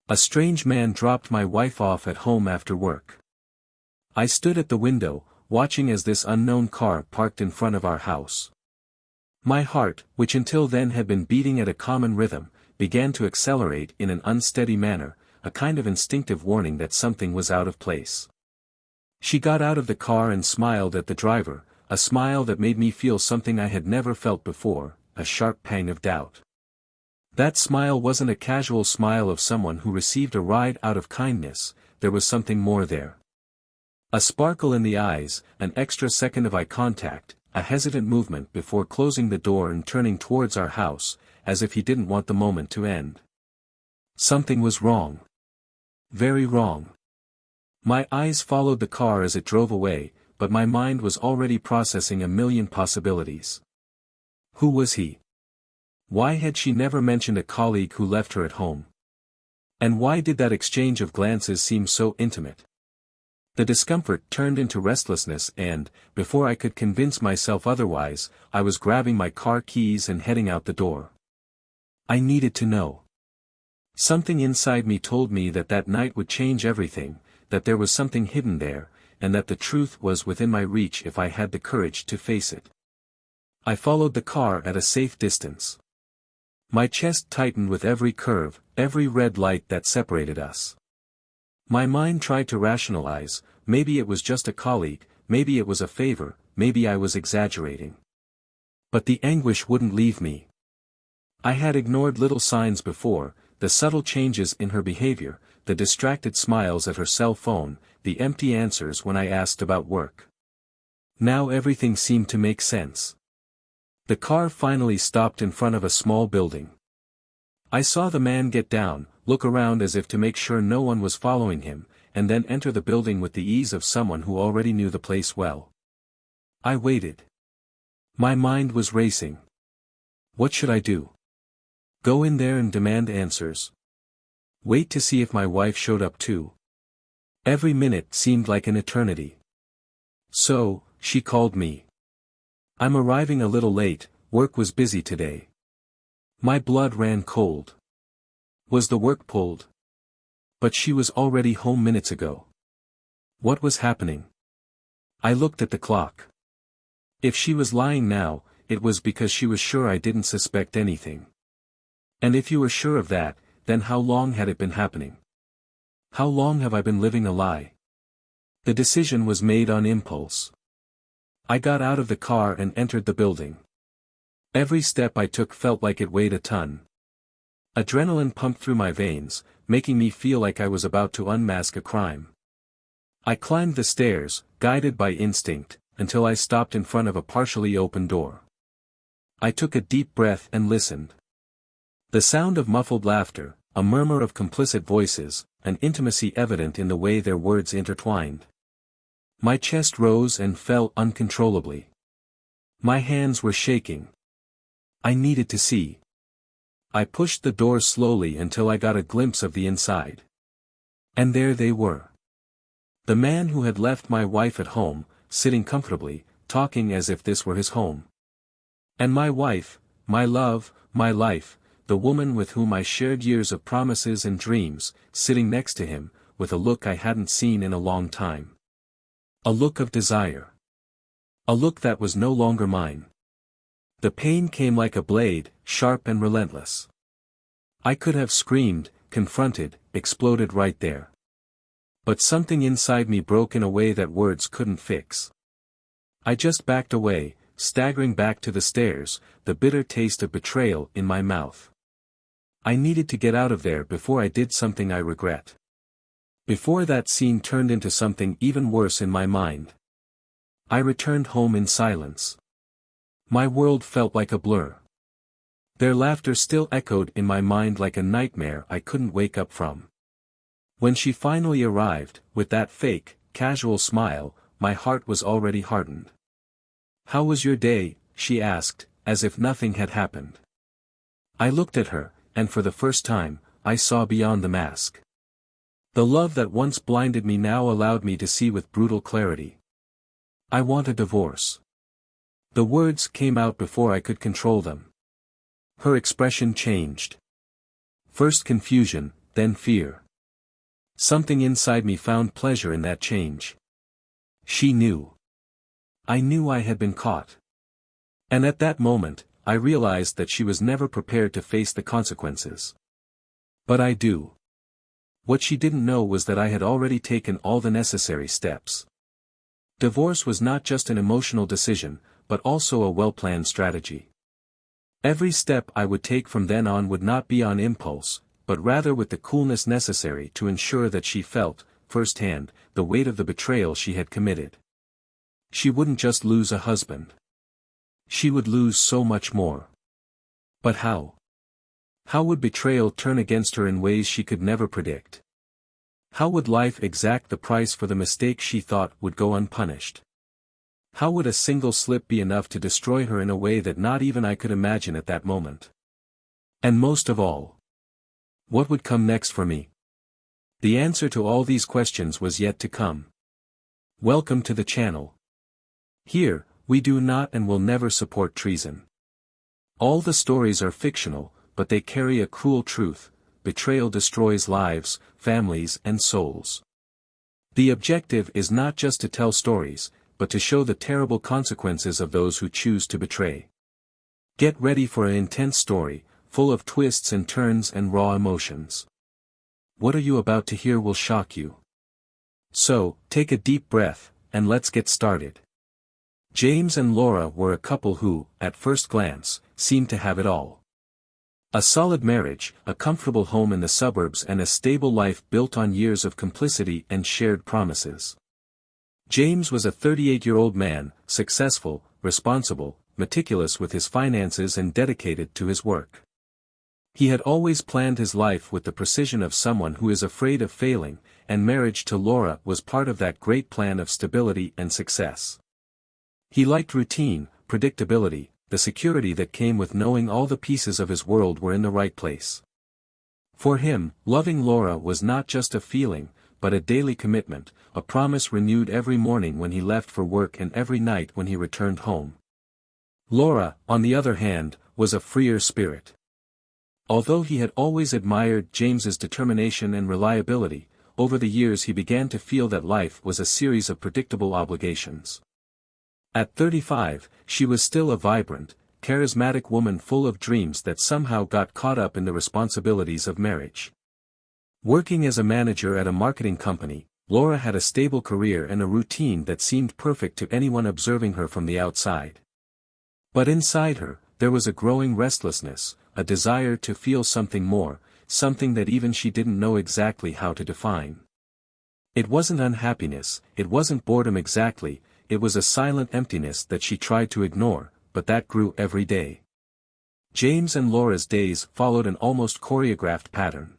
A strange man dropped my wife off at home after work. I stood at the window, watching as this unknown car parked in front of our house. My heart, which until then had been beating at a common rhythm, began to accelerate in an unsteady manner, a kind of instinctive warning that something was out of place. She got out of the car and smiled at the driver, a smile that made me feel something I had never felt before, a sharp pang of doubt. That smile wasn't a casual smile of someone who received a ride out of kindness, there was something more there. A sparkle in the eyes, an extra second of eye contact, a hesitant movement before closing the door and turning towards our house, as if he didn't want the moment to end. Something was wrong. Very wrong. My eyes followed the car as it drove away, but my mind was already processing a million possibilities. Who was he? Why had she never mentioned a colleague who left her at home? And why did that exchange of glances seem so intimate? The discomfort turned into restlessness and, before I could convince myself otherwise, I was grabbing my car keys and heading out the door. I needed to know. Something inside me told me that that night would change everything, that there was something hidden there, and that the truth was within my reach if I had the courage to face it. I followed the car at a safe distance. My chest tightened with every curve, every red light that separated us. My mind tried to rationalize, maybe it was just a colleague, maybe it was a favor, maybe I was exaggerating. But the anguish wouldn't leave me. I had ignored little signs before, the subtle changes in her behavior, the distracted smiles at her cell phone, the empty answers when I asked about work. Now everything seemed to make sense. The car finally stopped in front of a small building. I saw the man get down, look around as if to make sure no one was following him, and then enter the building with the ease of someone who already knew the place well. I waited. My mind was racing. What should I do? Go in there and demand answers? Wait to see if my wife showed up too? Every minute seemed like an eternity. So, she called me. I'm arriving a little late, work was busy today. My blood ran cold. Was the work pulled? But she was already home minutes ago. What was happening? I looked at the clock. If she was lying now, it was because she was sure I didn't suspect anything. And if you were sure of that, then how long had it been happening? How long have I been living a lie? The decision was made on impulse. I got out of the car and entered the building. Every step I took felt like it weighed a ton. Adrenaline pumped through my veins, making me feel like I was about to unmask a crime. I climbed the stairs, guided by instinct, until I stopped in front of a partially open door. I took a deep breath and listened. The sound of muffled laughter, a murmur of complicit voices, an intimacy evident in the way their words intertwined. My chest rose and fell uncontrollably. My hands were shaking. I needed to see. I pushed the door slowly until I got a glimpse of the inside. And there they were. The man who had left my wife at home, sitting comfortably, talking as if this were his home. And my wife, my love, my life, the woman with whom I shared years of promises and dreams, sitting next to him, with a look I hadn't seen in a long time. A look of desire. A look that was no longer mine. The pain came like a blade, sharp and relentless. I could have screamed, confronted, exploded right there. But something inside me broke in a way that words couldn't fix. I just backed away, staggering back to the stairs, the bitter taste of betrayal in my mouth. I needed to get out of there before I did something I regret. Before that scene turned into something even worse in my mind. I returned home in silence. My world felt like a blur. Their laughter still echoed in my mind like a nightmare I couldn't wake up from. When she finally arrived, with that fake, casual smile, my heart was already hardened. "How was your day?" she asked, as if nothing had happened. I looked at her, and for the first time, I saw beyond the mask. The love that once blinded me now allowed me to see with brutal clarity. I want a divorce. The words came out before I could control them. Her expression changed. First confusion, then fear. Something inside me found pleasure in that change. She knew. I knew I had been caught. And at that moment, I realized that she was never prepared to face the consequences. But I do. What she didn't know was that I had already taken all the necessary steps. Divorce was not just an emotional decision, but also a well-planned strategy. Every step I would take from then on would not be on impulse, but rather with the coolness necessary to ensure that she felt, firsthand, the weight of the betrayal she had committed. She wouldn't just lose a husband. She would lose so much more. But how? How would betrayal turn against her in ways she could never predict? How would life exact the price for the mistake she thought would go unpunished? How would a single slip be enough to destroy her in a way that not even I could imagine at that moment? And most of all, what would come next for me? The answer to all these questions was yet to come. Welcome to the channel. Here, we do not and will never support treason. All the stories are fictional, but they carry a cruel truth: betrayal destroys lives, families and souls. The objective is not just to tell stories, but to show the terrible consequences of those who choose to betray. Get ready for an intense story, full of twists and turns and raw emotions. What are you about to hear will shock you. So, take a deep breath, and let's get started. James and Laura were a couple who, at first glance, seemed to have it all. A solid marriage, a comfortable home in the suburbs and a stable life built on years of complicity and shared promises. James was a 38-year-old man, successful, responsible, meticulous with his finances and dedicated to his work. He had always planned his life with the precision of someone who is afraid of failing, and marriage to Laura was part of that great plan of stability and success. He liked routine, predictability, the security that came with knowing all the pieces of his world were in the right place. For him, loving Laura was not just a feeling, but a daily commitment, a promise renewed every morning when he left for work and every night when he returned home. Laura, on the other hand, was a freer spirit. Although he had always admired James's determination and reliability, over the years he began to feel that life was a series of predictable obligations. At 35, she was still a vibrant, charismatic woman full of dreams that somehow got caught up in the responsibilities of marriage. Working as a manager at a marketing company, Laura had a stable career and a routine that seemed perfect to anyone observing her from the outside. But inside her, there was a growing restlessness, a desire to feel something more, something that even she didn't know exactly how to define. It wasn't unhappiness, it wasn't boredom exactly, it was a silent emptiness that she tried to ignore, but that grew every day. James and Laura's days followed an almost choreographed pattern.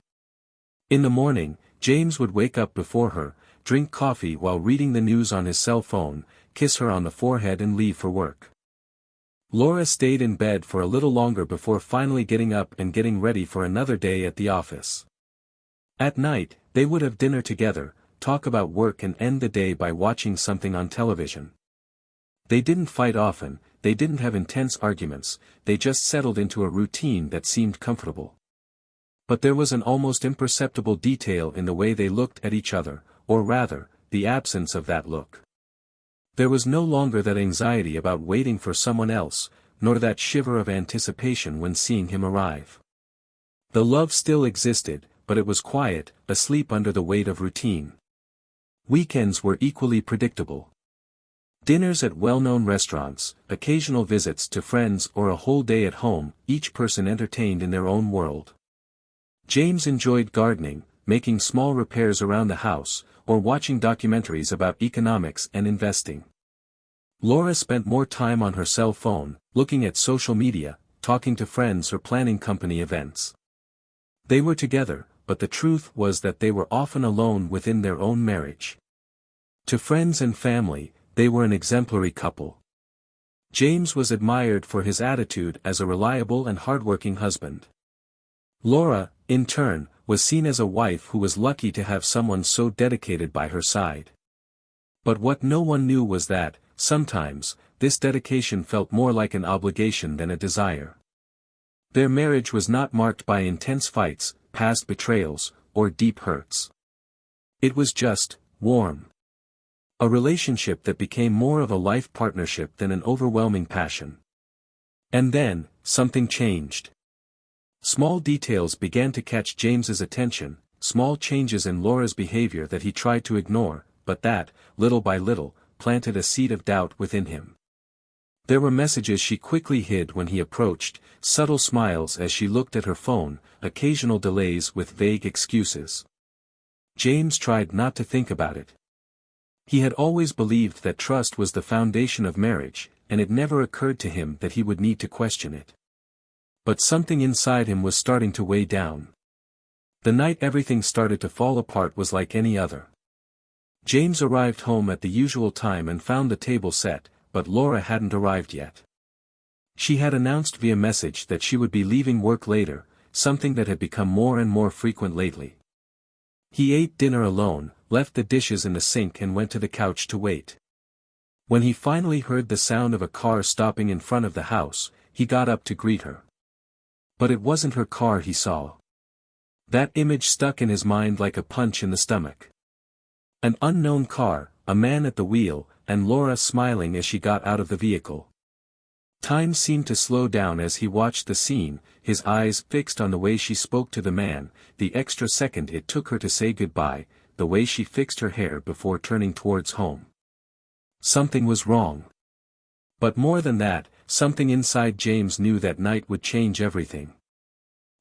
In the morning, James would wake up before her, drink coffee while reading the news on his cell phone, kiss her on the forehead and leave for work. Laura stayed in bed for a little longer before finally getting up and getting ready for another day at the office. At night, they would have dinner together, talk about work and end the day by watching something on television. They didn't fight often, they didn't have intense arguments, they just settled into a routine that seemed comfortable. But there was an almost imperceptible detail in the way they looked at each other, or rather, the absence of that look. There was no longer that anxiety about waiting for someone else, nor that shiver of anticipation when seeing him arrive. The love still existed, but it was quiet, asleep under the weight of routine. Weekends were equally predictable. Dinners at well-known restaurants, occasional visits to friends or a whole day at home, each person entertained in their own world. James enjoyed gardening, making small repairs around the house, or watching documentaries about economics and investing. Laura spent more time on her cell phone, looking at social media, talking to friends or planning company events. They were together, but the truth was that they were often alone within their own marriage. To friends and family, they were an exemplary couple. James was admired for his attitude as a reliable and hardworking husband. Laura, in turn, was seen as a wife who was lucky to have someone so dedicated by her side. But what no one knew was that, sometimes, this dedication felt more like an obligation than a desire. Their marriage was not marked by intense fights, past betrayals, or deep hurts. It was just, warm. A relationship that became more of a life partnership than an overwhelming passion. And then, something changed. Small details began to catch James's attention, small changes in Laura's behavior that he tried to ignore, but that, little by little, planted a seed of doubt within him. There were messages she quickly hid when he approached, subtle smiles as she looked at her phone, occasional delays with vague excuses. James tried not to think about it. He had always believed that trust was the foundation of marriage, and it never occurred to him that he would need to question it. But something inside him was starting to weigh down. The night everything started to fall apart was like any other. James arrived home at the usual time and found the table set, but Laura hadn't arrived yet. She had announced via message that she would be leaving work later, something that had become more and more frequent lately. He ate dinner alone, left the dishes in the sink and went to the couch to wait. When he finally heard the sound of a car stopping in front of the house, he got up to greet her. But it wasn't her car he saw. That image stuck in his mind like a punch in the stomach. An unknown car, a man at the wheel, and Laura smiling as she got out of the vehicle. Time seemed to slow down as he watched the scene, his eyes fixed on the way she spoke to the man, the extra second it took her to say goodbye, the way she fixed her hair before turning towards home. Something was wrong. But more than that, something inside James knew that night would change everything.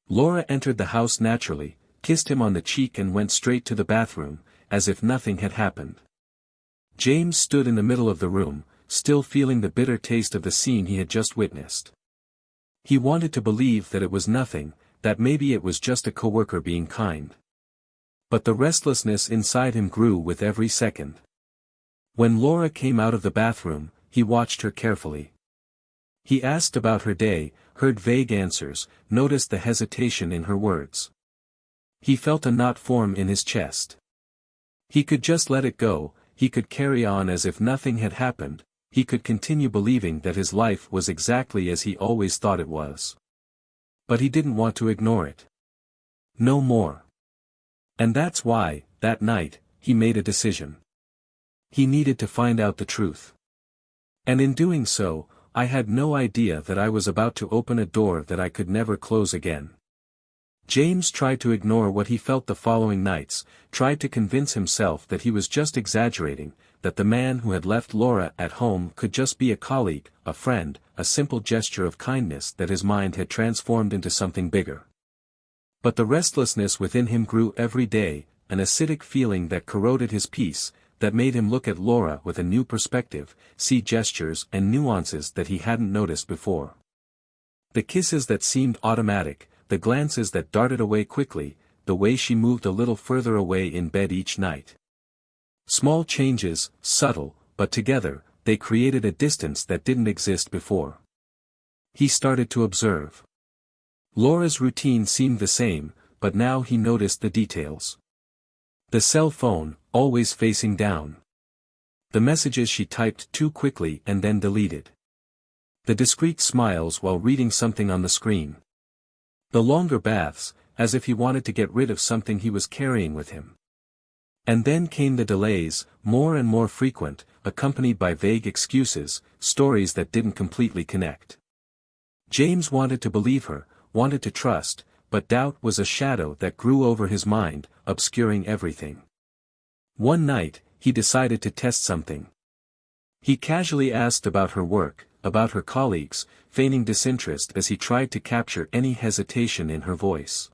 Laura entered the house naturally, kissed him on the cheek and went straight to the bathroom, as if nothing had happened. James stood in the middle of the room, still feeling the bitter taste of the scene he had just witnessed. He wanted to believe that it was nothing, that maybe it was just a coworker being kind. But the restlessness inside him grew with every second. When Laura came out of the bathroom, he watched her carefully. He asked about her day, heard vague answers, noticed the hesitation in her words. He felt a knot form in his chest. He could just let it go, he could carry on as if nothing had happened, he could continue believing that his life was exactly as he always thought it was. But he didn't want to ignore it. No more. And that's why, that night, he made a decision. He needed to find out the truth. And in doing so, I had no idea that I was about to open a door that I could never close again. James tried to ignore what he felt the following nights, tried to convince himself that he was just exaggerating, that the man who had left Laura at home could just be a colleague, a friend, a simple gesture of kindness that his mind had transformed into something bigger. But the restlessness within him grew every day, an acidic feeling that corroded his peace, that made him look at Laura with a new perspective, see gestures and nuances that he hadn't noticed before. The kisses that seemed automatic, the glances that darted away quickly, the way she moved a little further away in bed each night. Small changes, subtle, but together, they created a distance that didn't exist before. He started to observe. Laura's routine seemed the same, but now he noticed the details. The cell phone, always facing down. The messages she typed too quickly and then deleted. The discreet smiles while reading something on the screen. The longer baths, as if he wanted to get rid of something he was carrying with him. And then came the delays, more and more frequent, accompanied by vague excuses, stories that didn't completely connect. James wanted to believe her, wanted to trust, but doubt was a shadow that grew over his mind, obscuring everything. One night, he decided to test something. He casually asked about her work, about her colleagues, feigning disinterest as he tried to capture any hesitation in her voice.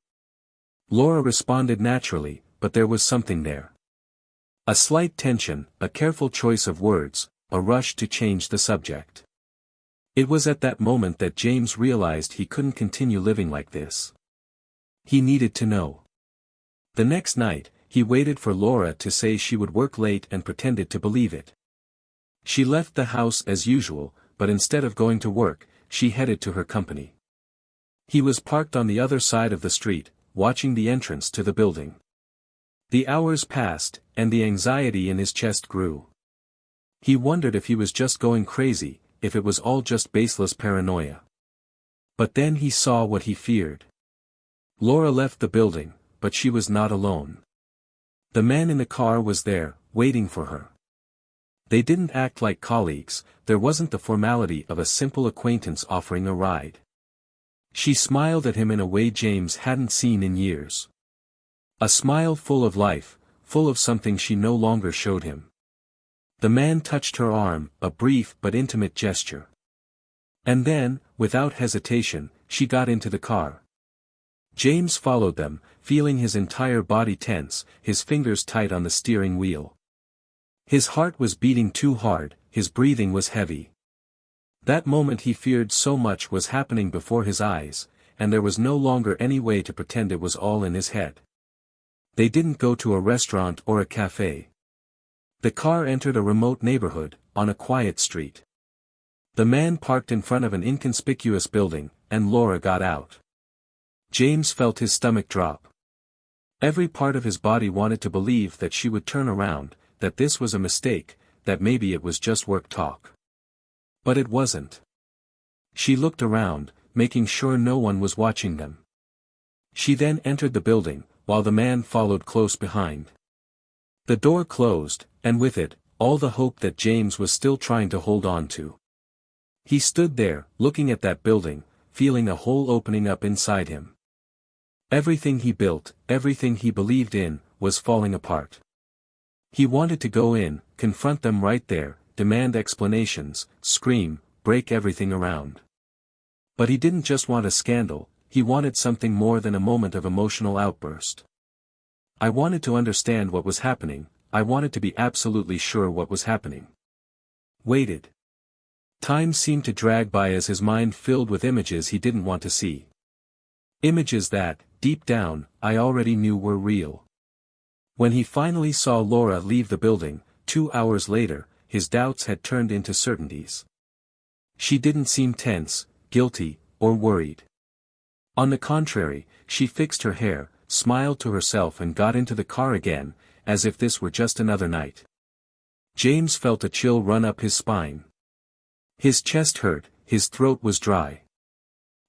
Laura responded naturally, but there was something there. A slight tension, a careful choice of words, a rush to change the subject. It was at that moment that James realized he couldn't continue living like this. He needed to know. The next night, he waited for Laura to say she would work late and pretended to believe it. She left the house as usual, but instead of going to work, she headed to her company. He was parked on the other side of the street, watching the entrance to the building. The hours passed, and the anxiety in his chest grew. He wondered if he was just going crazy, if it was all just baseless paranoia. But then he saw what he feared. Laura left the building, but she was not alone. The man in the car was there, waiting for her. They didn't act like colleagues, there wasn't the formality of a simple acquaintance offering a ride. She smiled at him in a way James hadn't seen in years. A smile full of life, full of something she no longer showed him. The man touched her arm, a brief but intimate gesture. And then, without hesitation, she got into the car. James followed them, feeling his entire body tense, his fingers tight on the steering wheel. His heart was beating too hard, his breathing was heavy. That moment he feared so much was happening before his eyes, and there was no longer any way to pretend it was all in his head. They didn't go to a restaurant or a cafe. The car entered a remote neighborhood, on a quiet street. The man parked in front of an inconspicuous building, and Laura got out. James felt his stomach drop. Every part of his body wanted to believe that she would turn around, that this was a mistake, that maybe it was just work talk. But it wasn't. She looked around, making sure no one was watching them. She then entered the building, while the man followed close behind. The door closed, and with it, all the hope that James was still trying to hold on to. He stood there, looking at that building, feeling a hole opening up inside him. Everything he built, everything he believed in, was falling apart. He wanted to go in, confront them right there, demand explanations, scream, break everything around. But he didn't just want a scandal, he wanted something more than a moment of emotional outburst. I wanted to understand what was happening, I wanted to be absolutely sure what was happening. Waited. Time seemed to drag by as his mind filled with images he didn't want to see. Images that, deep down, I already knew were real. When he finally saw Laura leave the building, 2 hours later, his doubts had turned into certainties. She didn't seem tense, guilty, or worried. On the contrary, she fixed her hair, smiled to herself and got into the car again, as if this were just another night. James felt a chill run up his spine. His chest hurt, his throat was dry.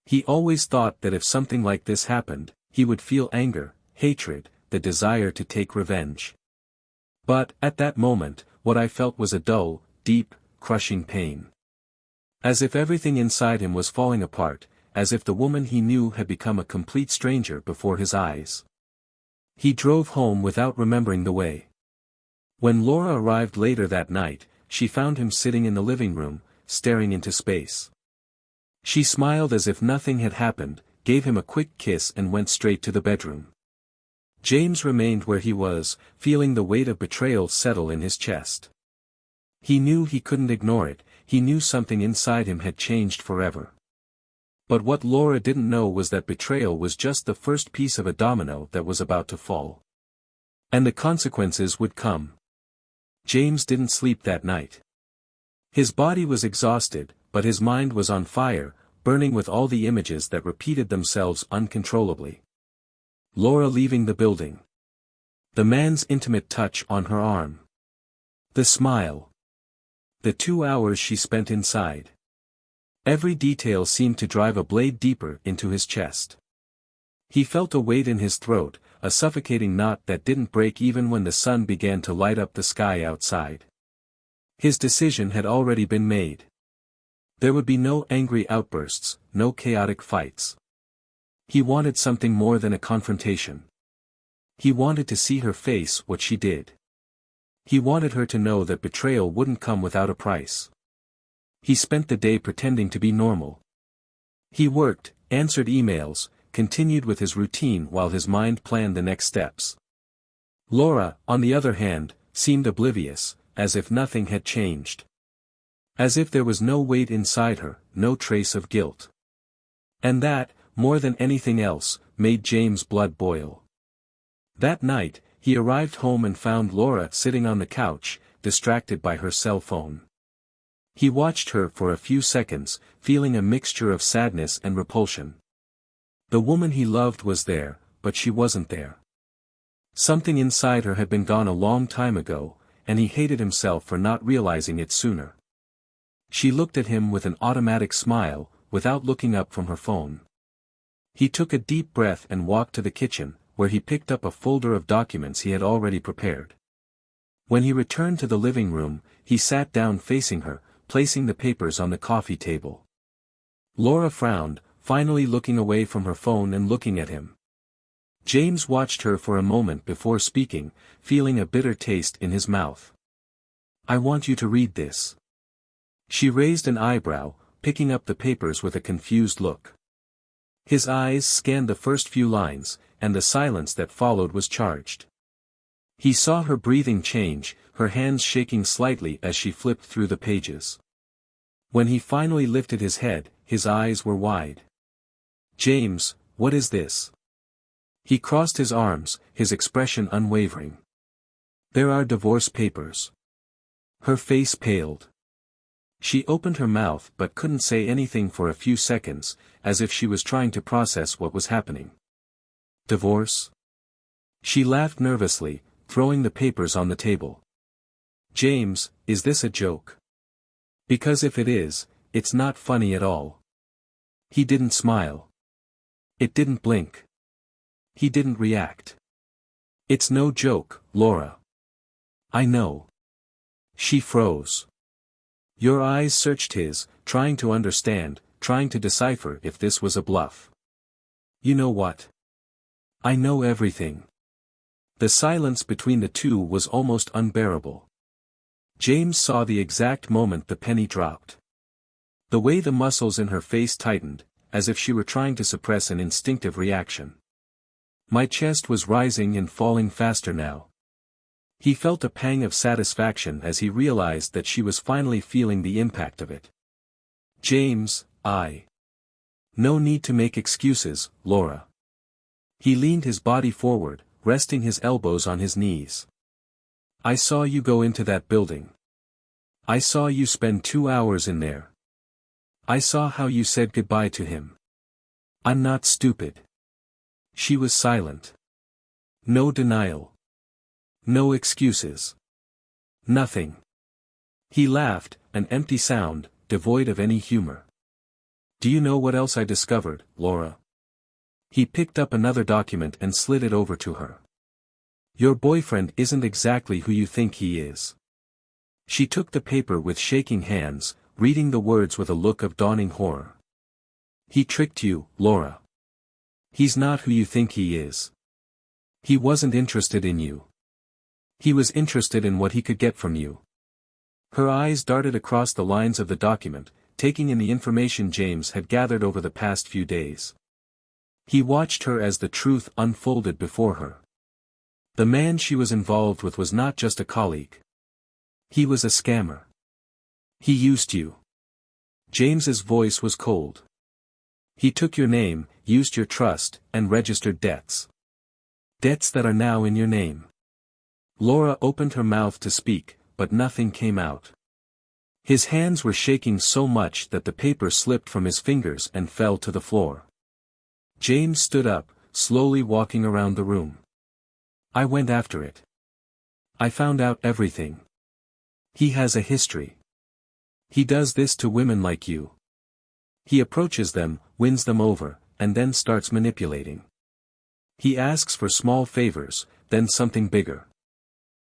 He always thought that if something like this happened, he would feel anger, hatred, the desire to take revenge. But, at that moment, what I felt was a dull, deep, crushing pain. As if everything inside him was falling apart, as if the woman he knew had become a complete stranger before his eyes. He drove home without remembering the way. When Laura arrived later that night, she found him sitting in the living room, staring into space. She smiled as if nothing had happened, gave him a quick kiss and went straight to the bedroom. James remained where he was, feeling the weight of betrayal settle in his chest. He knew he couldn't ignore it, he knew something inside him had changed forever. But what Laura didn't know was that betrayal was just the first piece of a domino that was about to fall. And the consequences would come. James didn't sleep that night. His body was exhausted, but his mind was on fire, burning with all the images that repeated themselves uncontrollably. Laura leaving the building. The man's intimate touch on her arm. The smile. The 2 hours she spent inside. Every detail seemed to drive a blade deeper into his chest. He felt a weight in his throat, a suffocating knot that didn't break even when the sun began to light up the sky outside. His decision had already been made. There would be no angry outbursts, no chaotic fights. He wanted something more than a confrontation. He wanted to see her face what she did. He wanted her to know that betrayal wouldn't come without a price. He spent the day pretending to be normal. He worked, answered emails, continued with his routine while his mind planned the next steps. Laura, on the other hand, seemed oblivious, as if nothing had changed. As if there was no weight inside her, no trace of guilt. And that, more than anything else, made James' blood boil. That night, he arrived home and found Laura sitting on the couch, distracted by her cell phone. He watched her for a few seconds, feeling a mixture of sadness and repulsion. The woman he loved was there, but she wasn't there. Something inside her had been gone a long time ago, and he hated himself for not realizing it sooner. She looked at him with an automatic smile, without looking up from her phone. He took a deep breath and walked to the kitchen, where he picked up a folder of documents he had already prepared. When he returned to the living room, he sat down facing her, placing the papers on the coffee table. Laura frowned, finally looking away from her phone and looking at him. James watched her for a moment before speaking, feeling a bitter taste in his mouth. "I want you to read this." She raised an eyebrow, picking up the papers with a confused look. His eyes scanned the first few lines, and the silence that followed was charged. He saw her breathing change, her hands shaking slightly as she flipped through the pages. When he finally lifted his head, his eyes were wide. "James, what is this?" He crossed his arms, his expression unwavering. "There are divorce papers." Her face paled. She opened her mouth but couldn't say anything for a few seconds, as if she was trying to process what was happening. "Divorce?" She laughed nervously, throwing the papers on the table. "James, is this a joke? Because if it is, it's not funny at all." He didn't smile. It didn't blink. He didn't react. "It's no joke, Laura." "I know." She froze. Your eyes searched his, trying to understand, trying to decipher if this was a bluff. "You know what? I know everything." The silence between the two was almost unbearable. James saw the exact moment the penny dropped. The way the muscles in her face tightened, as if she were trying to suppress an instinctive reaction. My chest was rising and falling faster now. He felt a pang of satisfaction as he realized that she was finally feeling the impact of it. "James, No need to make excuses, Laura." He leaned his body forward, resting his elbows on his knees. "I saw you go into that building. I saw you spend 2 hours in there. I saw how you said goodbye to him. I'm not stupid." She was silent. No denial. No excuses. Nothing. He laughed, an empty sound, devoid of any humor. "Do you know what else I discovered, Laura?" He picked up another document and slid it over to her. "Your boyfriend isn't exactly who you think he is." She took the paper with shaking hands, reading the words with a look of dawning horror. "He tricked you, Laura. He's not who you think he is. He wasn't interested in you. He was interested in what he could get from you." Her eyes darted across the lines of the document, taking in the information James had gathered over the past few days. He watched her as the truth unfolded before her. The man she was involved with was not just a colleague. He was a scammer. He used you. James's voice was cold. He took your name, used your trust, and registered debts. Debts that are now in your name. Laura opened her mouth to speak, but nothing came out. His hands were shaking so much that the paper slipped from his fingers and fell to the floor. James stood up, slowly walking around the room. "I went after it. I found out everything. He has a history. He does this to women like you. He approaches them, wins them over, and then starts manipulating. He asks for small favors, then something bigger.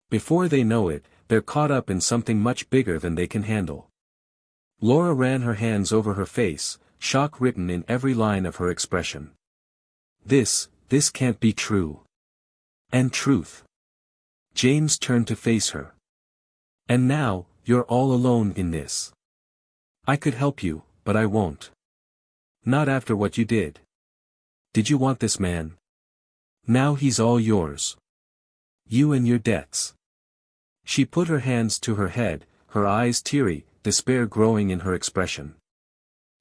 Before they know it, they're caught up in something much bigger than they can handle." Laura ran her hands over her face, shock written in every line of her expression. This can't be true. And truth. James turned to face her. "And now, you're all alone in this. I could help you, but I won't. Not after what you did. Did you want this man? Now he's all yours. You and your debts." She put her hands to her head, her eyes teary, despair growing in her expression.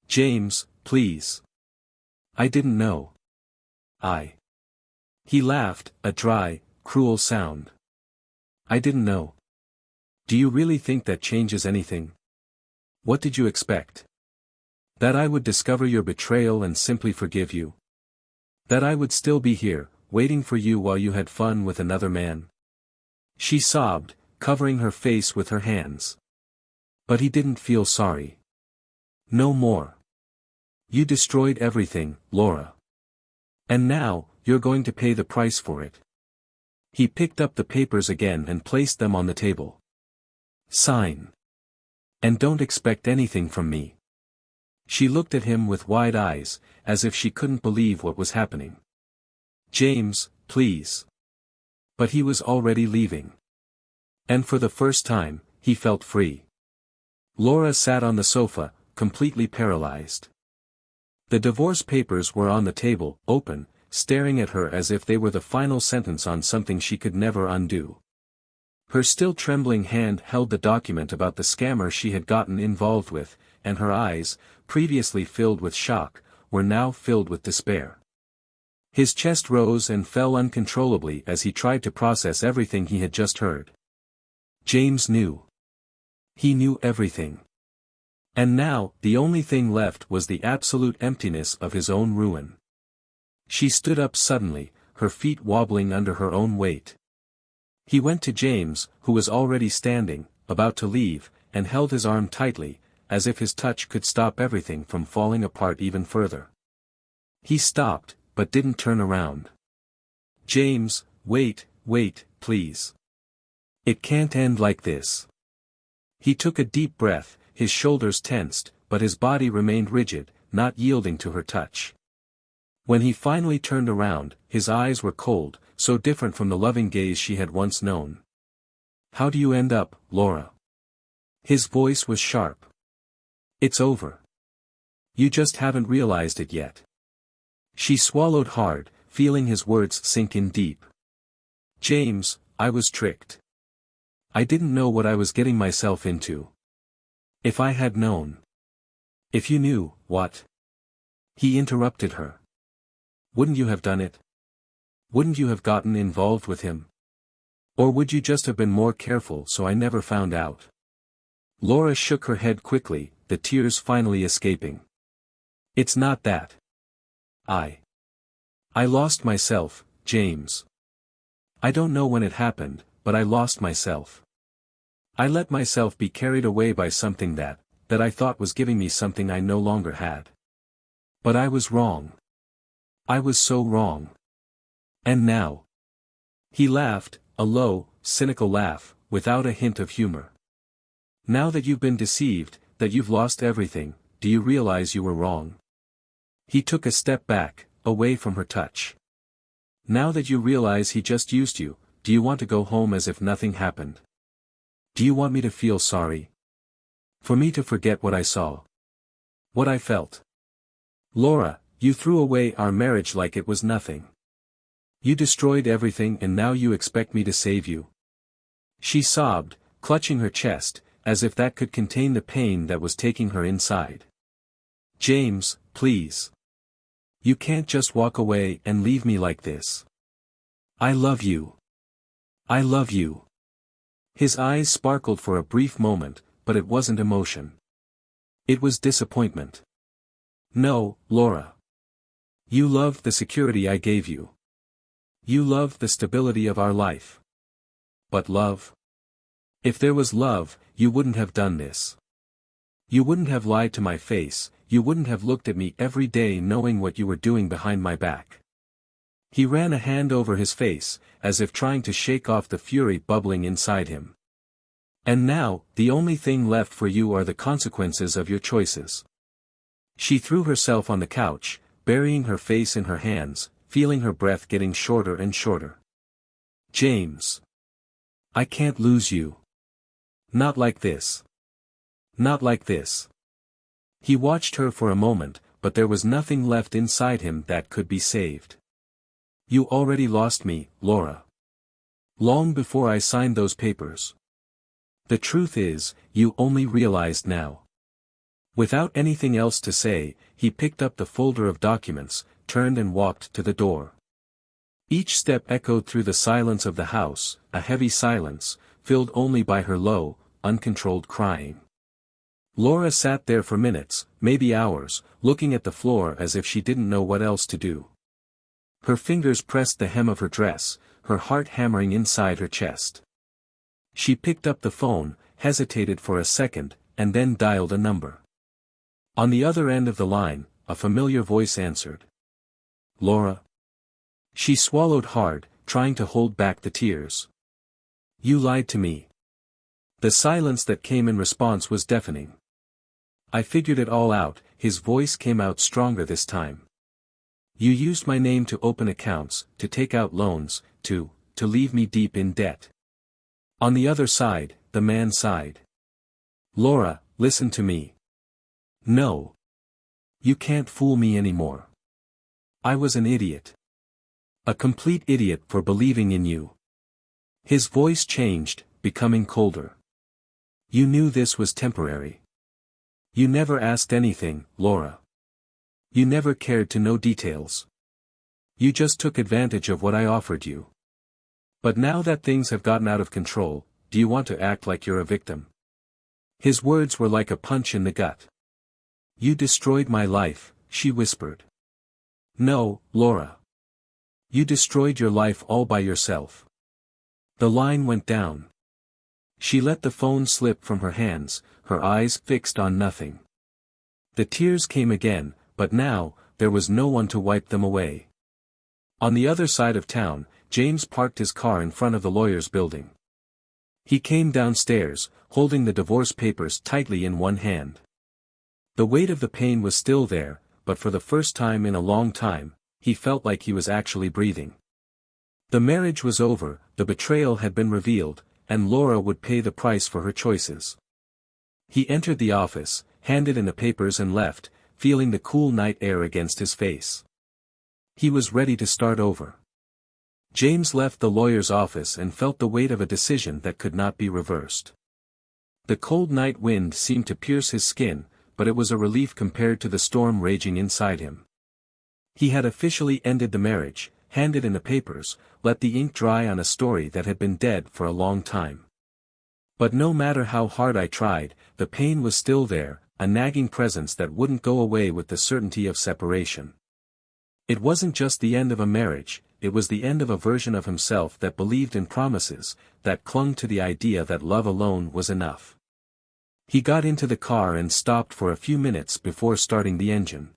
"James, please. I didn't know. He laughed, a dry, cruel sound. "I didn't know. Do you really think that changes anything? What did you expect? That I would discover your betrayal and simply forgive you? That I would still be here, waiting for you while you had fun with another man?" She sobbed, covering her face with her hands. But he didn't feel sorry. "No more. You destroyed everything, Laura. And now, you're going to pay the price for it. He picked up the papers again and placed them on the table. Sign. And don't expect anything from me. She looked at him with wide eyes, as if she couldn't believe what was happening. James, please. But he was already leaving. And for the first time, he felt free. Laura sat on the sofa, completely paralyzed. The divorce papers were on the table, open, staring at her as if they were the final sentence on something she could never undo. Her still trembling hand held the document about the scammer she had gotten involved with, and her eyes, previously filled with shock, were now filled with despair. His chest rose and fell uncontrollably as he tried to process everything he had just heard. James knew. He knew everything. And now, the only thing left was the absolute emptiness of his own ruin. She stood up suddenly, her feet wobbling under her own weight. He went to James, who was already standing, about to leave, and held his arm tightly, as if his touch could stop everything from falling apart even further. He stopped, but didn't turn around. James, wait, please. It can't end like this. He took a deep breath, his shoulders tensed, but his body remained rigid, not yielding to her touch. When he finally turned around, his eyes were cold, so different from the loving gaze she had once known. How do you end up, Laura? His voice was sharp. It's over. You just haven't realized it yet. She swallowed hard, feeling his words sink in deep. James, I was tricked. I didn't know what I was getting myself into. If I had known. If you knew, what? He interrupted her. Wouldn't you have done it? Wouldn't you have gotten involved with him? Or would you just have been more careful so I never found out? Laura shook her head quickly, the tears finally escaping. It's not that. I lost myself, James. I don't know when it happened, but I lost myself. I let myself be carried away by something that I thought was giving me something I no longer had. But I was wrong. I was so wrong. And now. He laughed, a low, cynical laugh, without a hint of humor. Now that you've been deceived, that you've lost everything, do you realize you were wrong? He took a step back, away from her touch. Now that you realize he just used you, do you want to go home as if nothing happened? Do you want me to feel sorry? For me to forget what I saw? What I felt? Laura, you threw away our marriage like it was nothing. You destroyed everything and now you expect me to save you? She sobbed, clutching her chest, as if that could contain the pain that was taking her inside. James, please. You can't just walk away and leave me like this. I love you. I love you. His eyes sparkled for a brief moment, but it wasn't emotion. It was disappointment. No, Laura. You loved the security I gave you. You loved the stability of our life. But love? If there was love, you wouldn't have done this. You wouldn't have lied to my face, you wouldn't have looked at me every day knowing what you were doing behind my back. He ran a hand over his face, as if trying to shake off the fury bubbling inside him. And now, the only thing left for you are the consequences of your choices. She threw herself on the couch, burying her face in her hands, feeling her breath getting shorter and shorter. James. I can't lose you. Not like this. Not like this. He watched her for a moment, but there was nothing left inside him that could be saved. You already lost me, Laura. Long before I signed those papers. The truth is, you only realized now. Without anything else to say, he picked up the folder of documents, turned and walked to the door. Each step echoed through the silence of the house, a heavy silence, filled only by her low, uncontrolled crying. Laura sat there for minutes, maybe hours, looking at the floor as if she didn't know what else to do. Her fingers pressed the hem of her dress, her heart hammering inside her chest. She picked up the phone, hesitated for a second, and then dialed a number. On the other end of the line, a familiar voice answered. Laura? She swallowed hard, trying to hold back the tears. You lied to me. The silence that came in response was deafening. I figured it all out, his voice came out stronger this time. You used my name to open accounts, to take out loans, to leave me deep in debt. On the other side, the man sighed. Laura, listen to me. No. You can't fool me anymore. I was an idiot. A complete idiot for believing in you. His voice changed, becoming colder. You knew this was temporary. You never asked anything, Laura. You never cared to know details. You just took advantage of what I offered you. But now that things have gotten out of control, do you want to act like you're a victim? His words were like a punch in the gut. You destroyed my life, she whispered. No, Laura. You destroyed your life all by yourself. The line went down. She let the phone slip from her hands, her eyes fixed on nothing. The tears came again, but now, there was no one to wipe them away. On the other side of town, James parked his car in front of the lawyer's building. He came downstairs, holding the divorce papers tightly in one hand. The weight of the pain was still there, but for the first time in a long time, he felt like he was actually breathing. The marriage was over, the betrayal had been revealed, and Laura would pay the price for her choices. He entered the office, handed in the papers and left, feeling the cool night air against his face. He was ready to start over. James left the lawyer's office and felt the weight of a decision that could not be reversed. The cold night wind seemed to pierce his skin, but it was a relief compared to the storm raging inside him. He had officially ended the marriage, handed in the papers, let the ink dry on a story that had been dead for a long time. But no matter how hard I tried, the pain was still there, a nagging presence that wouldn't go away with the certainty of separation. It wasn't just the end of a marriage, it was the end of a version of himself that believed in promises, that clung to the idea that love alone was enough. He got into the car and stopped for a few minutes before starting the engine.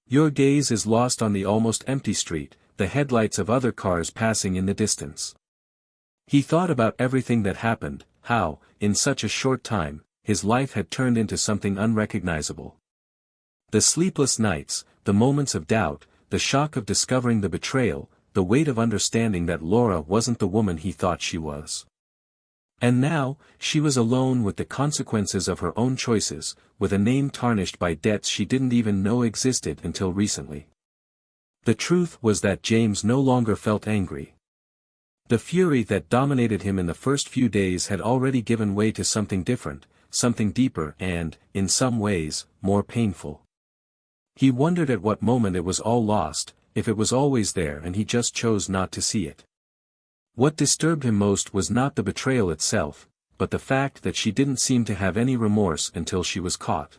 Your gaze is lost on the almost empty street, the headlights of other cars passing in the distance. He thought about everything that happened, how, in such a short time, his life had turned into something unrecognizable. The sleepless nights, the moments of doubt, the shock of discovering the betrayal, the weight of understanding that Laura wasn't the woman he thought she was. And now, she was alone with the consequences of her own choices, with a name tarnished by debts she didn't even know existed until recently. The truth was that James no longer felt angry. The fury that dominated him in the first few days had already given way to something different, something deeper and, in some ways, more painful. He wondered at what moment it was all lost, if it was always there and he just chose not to see it. What disturbed him most was not the betrayal itself, but the fact that she didn't seem to have any remorse until she was caught.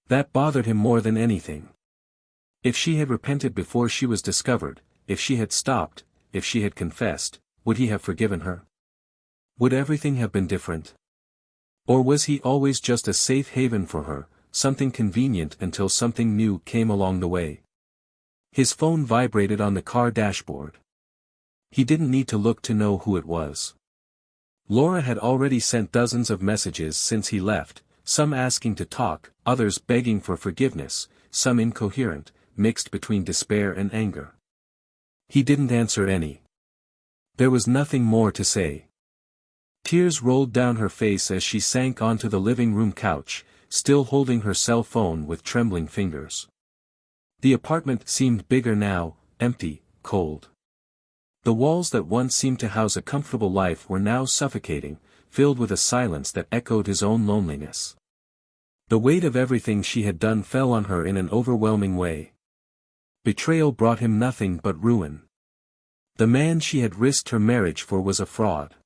That bothered him more than anything. If she had repented before she was discovered, if she had stopped, if she had confessed, would he have forgiven her? Would everything have been different? Or was he always just a safe haven for her, something convenient until something new came along the way? His phone vibrated on the car dashboard. He didn't need to look to know who it was. Laura had already sent dozens of messages since he left, some asking to talk, others begging for forgiveness, some incoherent, mixed between despair and anger. He didn't answer any. There was nothing more to say. Tears rolled down her face as she sank onto the living room couch, still holding her cell phone with trembling fingers. The apartment seemed bigger now, empty, cold. The walls that once seemed to house a comfortable life were now suffocating, filled with a silence that echoed his own loneliness. The weight of everything she had done fell on her in an overwhelming way. Betrayal brought him nothing but ruin. The man she had risked her marriage for was a fraud.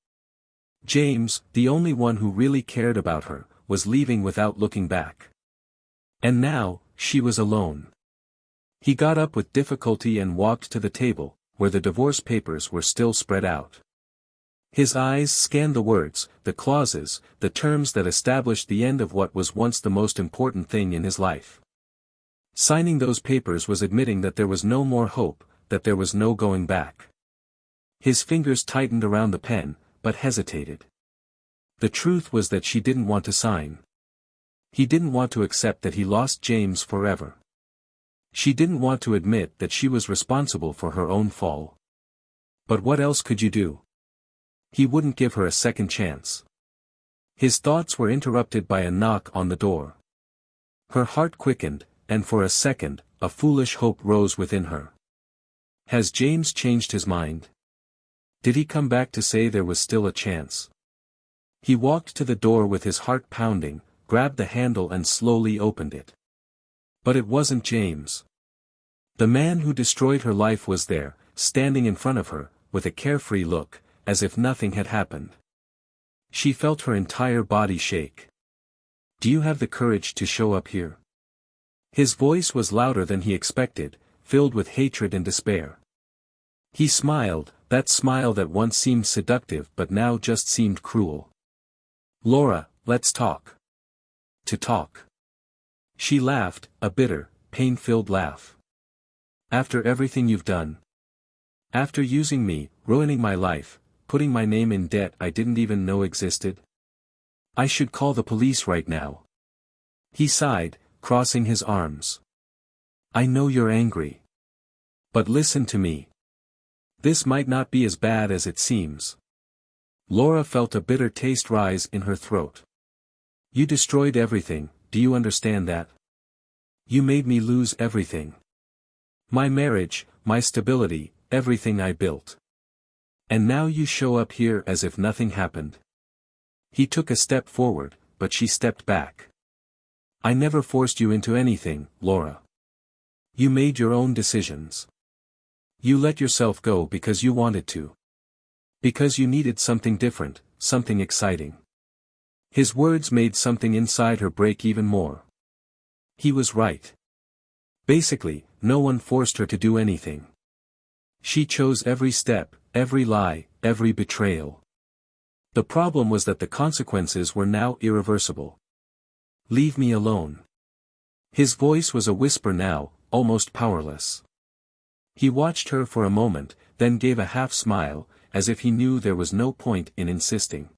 James, the only one who really cared about her, was leaving without looking back. And now, she was alone. He got up with difficulty and walked to the table, where the divorce papers were still spread out. His eyes scanned the words, the clauses, the terms that established the end of what was once the most important thing in his life. Signing those papers was admitting that there was no more hope, that there was no going back. His fingers tightened around the pen, but hesitated. The truth was that she didn't want to sign. He didn't want to accept that he lost James forever. She didn't want to admit that she was responsible for her own fall. But what else could you do? He wouldn't give her a second chance. His thoughts were interrupted by a knock on the door. Her heart quickened, and for a second, a foolish hope rose within her. Has James changed his mind? Did he come back to say there was still a chance? He walked to the door with his heart pounding, grabbed the handle and slowly opened it. But it wasn't James. The man who destroyed her life was there, standing in front of her, with a carefree look, as if nothing had happened. She felt her entire body shake. Do you have the courage to show up here? His voice was louder than he expected, filled with hatred and despair. He smiled, that smile that once seemed seductive but now just seemed cruel. Laura, let's talk. To talk. She laughed, a bitter, pain-filled laugh. After everything you've done. After using me, ruining my life, putting my name in debt I didn't even know existed? I should call the police right now. He sighed, crossing his arms. I know you're angry. But listen to me. This might not be as bad as it seems. Laura felt a bitter taste rise in her throat. You destroyed everything, do you understand that? You made me lose everything. My marriage, my stability, everything I built. And now you show up here as if nothing happened. He took a step forward, but she stepped back. I never forced you into anything, Laura. You made your own decisions. You let yourself go because you wanted to. Because you needed something different, something exciting. His words made something inside her break even more. He was right. Basically, no one forced her to do anything. She chose every step, every lie, every betrayal. The problem was that the consequences were now irreversible. Leave me alone. His voice was a whisper now, almost powerless. He watched her for a moment, then gave a half smile, as if he knew there was no point in insisting.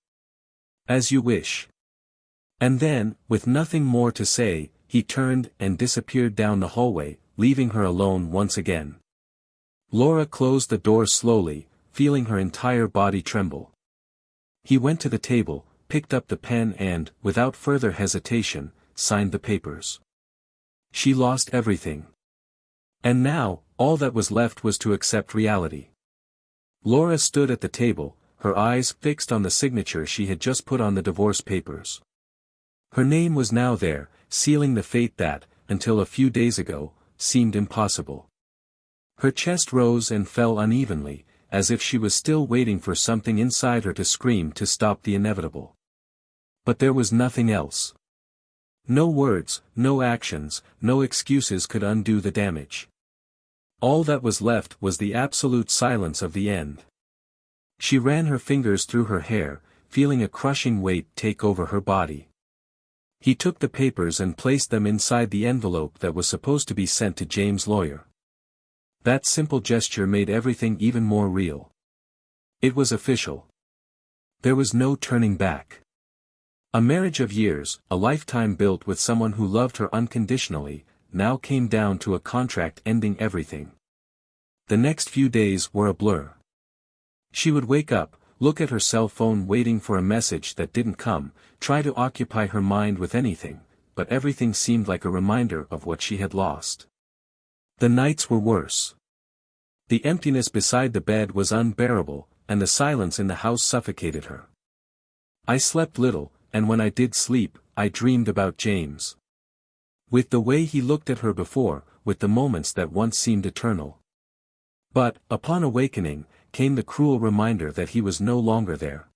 As you wish. And then, with nothing more to say, he turned and disappeared down the hallway, leaving her alone once again. Laura closed the door slowly, feeling her entire body tremble. He went to the table, picked up the pen and, without further hesitation, signed the papers. She lost everything. And now, all that was left was to accept reality. Laura stood at the table, her eyes fixed on the signature she had just put on the divorce papers. Her name was now there, sealing the fate that, until a few days ago, seemed impossible. Her chest rose and fell unevenly, as if she was still waiting for something inside her to scream to stop the inevitable. But there was nothing else. No words, no actions, no excuses could undo the damage. All that was left was the absolute silence of the end. She ran her fingers through her hair, feeling a crushing weight take over her body. He took the papers and placed them inside the envelope that was supposed to be sent to James' lawyer. That simple gesture made everything even more real. It was official. There was no turning back. A marriage of years, a lifetime built with someone who loved her unconditionally, now came down to a contract ending everything. The next few days were a blur. She would wake up, look at her cell phone waiting for a message that didn't come, try to occupy her mind with anything, but everything seemed like a reminder of what she had lost. The nights were worse. The emptiness beside the bed was unbearable, and the silence in the house suffocated her. I slept little, and when I did sleep, I dreamed about James. With the way he looked at her before, with the moments that once seemed eternal. But, upon awakening, came the cruel reminder that he was no longer there.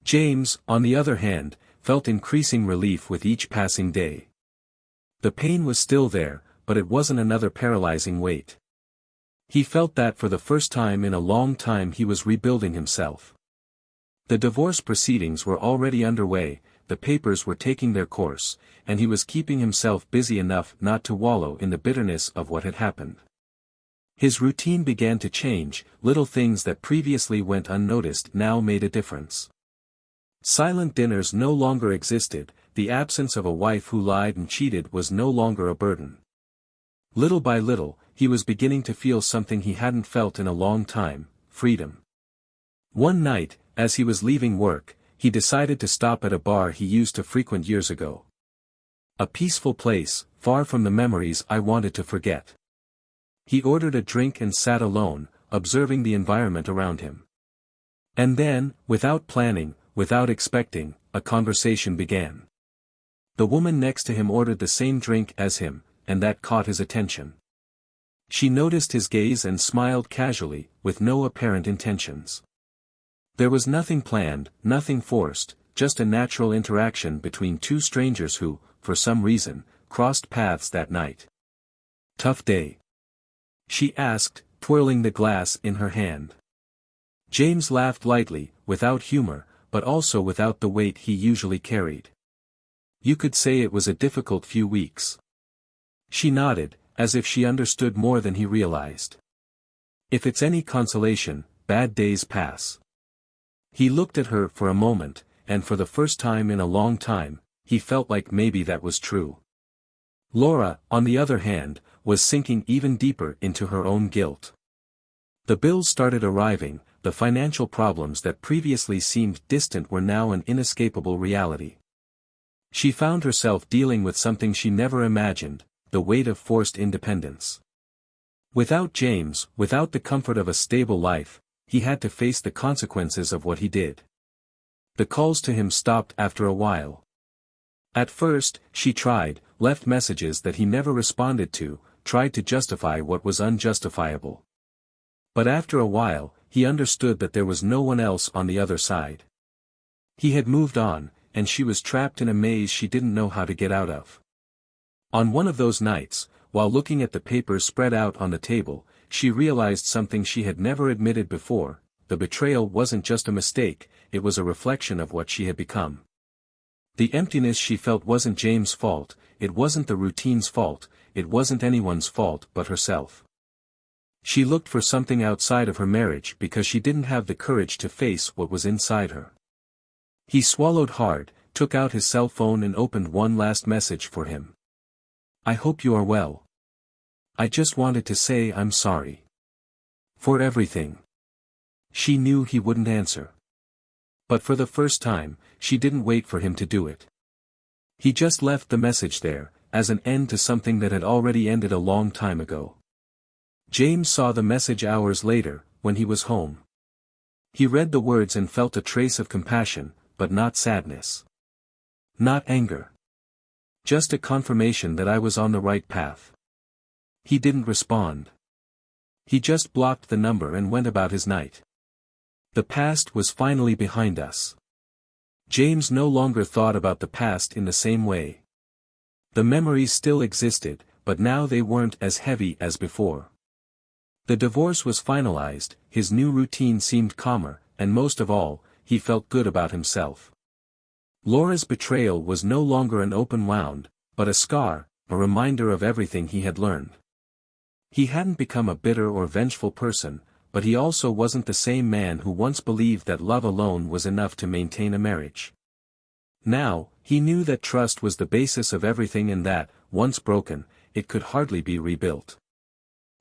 James, on the other hand, felt increasing relief with each passing day. The pain was still there, but it wasn't another paralyzing weight. He felt that for the first time in a long time he was rebuilding himself. The divorce proceedings were already underway, the papers were taking their course, and he was keeping himself busy enough not to wallow in the bitterness of what had happened. His routine began to change, little things that previously went unnoticed now made a difference. Silent dinners no longer existed, the absence of a wife who lied and cheated was no longer a burden. Little by little, he was beginning to feel something he hadn't felt in a long time: freedom. One night, as he was leaving work, he decided to stop at a bar he used to frequent years ago. A peaceful place, far from the memories I wanted to forget. He ordered a drink and sat alone, observing the environment around him. And then, without planning, without expecting, a conversation began. The woman next to him ordered the same drink as him, and that caught his attention. She noticed his gaze and smiled casually, with no apparent intentions. There was nothing planned, nothing forced, just a natural interaction between two strangers who, for some reason, crossed paths that night. "Tough day?" she asked, twirling the glass in her hand. James laughed lightly, without humor, but also without the weight he usually carried. "You could say it was a difficult few weeks." She nodded, as if she understood more than he realized. "If it's any consolation, bad days pass." He looked at her for a moment, and for the first time in a long time, he felt like maybe that was true. Laura, on the other hand, was sinking even deeper into her own guilt. The bills started arriving, the financial problems that previously seemed distant were now an inescapable reality. She found herself dealing with something she never imagined: the weight of forced independence. Without James, without the comfort of a stable life, he had to face the consequences of what he did. The calls to him stopped after a while. At first, she left messages that he never responded to, tried to justify what was unjustifiable. But after a while, he understood that there was no one else on the other side. He had moved on, and she was trapped in a maze she didn't know how to get out of. On one of those nights, while looking at the papers spread out on the table, she realized something she had never admitted before: the betrayal wasn't just a mistake, it was a reflection of what she had become. The emptiness she felt wasn't James' fault, it wasn't the routine's fault, it wasn't anyone's fault but herself. She looked for something outside of her marriage because she didn't have the courage to face what was inside her. He swallowed hard, took out his cell phone and opened one last message for him. "I hope you are well. I just wanted to say I'm sorry. For everything." She knew he wouldn't answer. But for the first time, she didn't wait for him to do it. He just left the message there, as an end to something that had already ended a long time ago. James saw the message hours later, when he was home. He read the words and felt a trace of compassion, but not sadness. Not anger. Just a confirmation that I was on the right path. He didn't respond. He just blocked the number and went about his night. The past was finally behind us. James no longer thought about the past in the same way. The memories still existed, but now they weren't as heavy as before. The divorce was finalized, his new routine seemed calmer, and most of all, he felt good about himself. Laura's betrayal was no longer an open wound, but a scar, a reminder of everything he had learned. He hadn't become a bitter or vengeful person, but he also wasn't the same man who once believed that love alone was enough to maintain a marriage. Now, he knew that trust was the basis of everything and that, once broken, it could hardly be rebuilt.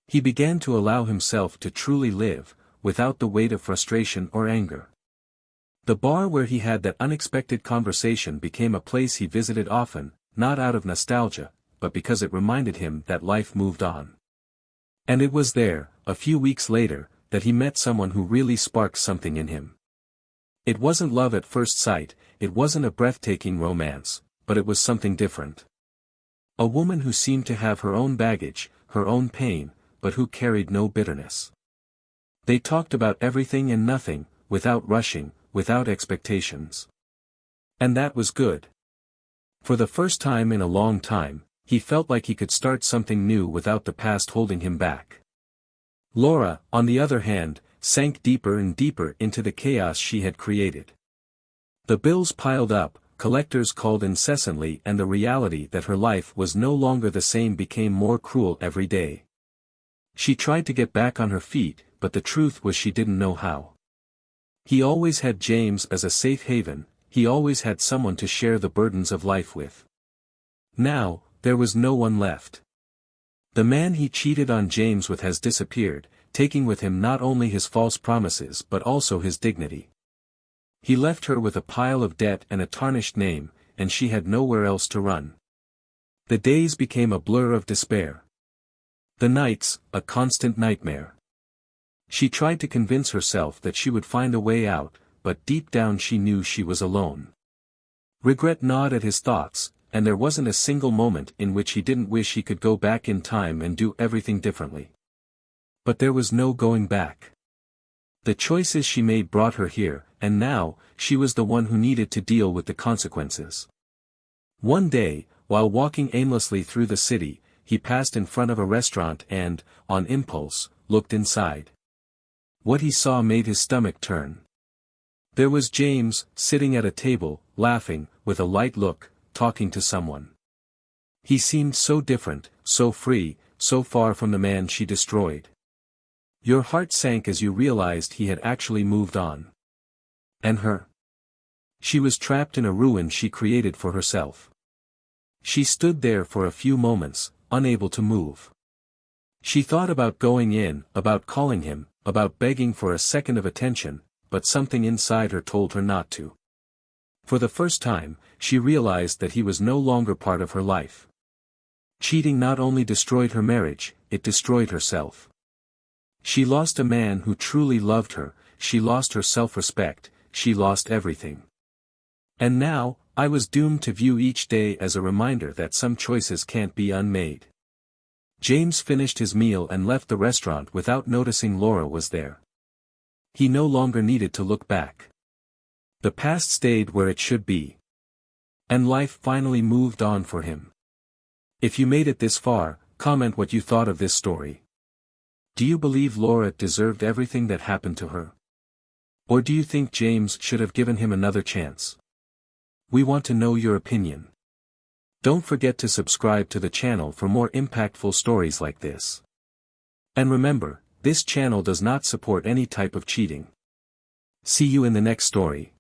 He began to allow himself to truly live, without the weight of frustration or anger. The bar where he had that unexpected conversation became a place he visited often, not out of nostalgia, but because it reminded him that life moved on. And it was there, a few weeks later, that he met someone who really sparked something in him. It wasn't love at first sight, it wasn't a breathtaking romance, but it was something different. A woman who seemed to have her own baggage, her own pain, but who carried no bitterness. They talked about everything and nothing, without rushing, without expectations. And that was good. For the first time in a long time, he felt like he could start something new without the past holding him back. Laura, on the other hand, sank deeper and deeper into the chaos she had created. The bills piled up, collectors called incessantly, and the reality that her life was no longer the same became more cruel every day. She tried to get back on her feet, but the truth was she didn't know how. He always had James as a safe haven, he always had someone to share the burdens of life with. Now, there was no one left. The man he cheated on James with has disappeared, taking with him not only his false promises but also his dignity. He left her with a pile of debt and a tarnished name, and she had nowhere else to run. The days became a blur of despair. The nights, a constant nightmare. She tried to convince herself that she would find a way out, but deep down she knew she was alone. Regret gnawed at his thoughts, and there wasn't a single moment in which he didn't wish he could go back in time and do everything differently. But there was no going back. The choices she made brought her here, and now, she was the one who needed to deal with the consequences. One day, while walking aimlessly through the city, he passed in front of a restaurant and, on impulse, looked inside. What he saw made his stomach turn. There was James, sitting at a table, laughing, with a light look, talking to someone. He seemed so different, so free, so far from the man she destroyed. Your heart sank as you realized he had actually moved on. And her? She was trapped in a ruin she created for herself. She stood there for a few moments, unable to move. She thought about going in, about calling him, about begging for a second of attention, but something inside her told her not to. For the first time, she realized that he was no longer part of her life. Cheating not only destroyed her marriage, it destroyed herself. She lost a man who truly loved her, she lost her self-respect, she lost everything. And now, I was doomed to view each day as a reminder that some choices can't be unmade. James finished his meal and left the restaurant without noticing Laura was there. He no longer needed to look back. The past stayed where it should be. And life finally moved on for him. If you made it this far, comment what you thought of this story. Do you believe Laura deserved everything that happened to her? Or do you think James should have given him another chance? We want to know your opinion. Don't forget to subscribe to the channel for more impactful stories like this. And remember, this channel does not support any type of cheating. See you in the next story.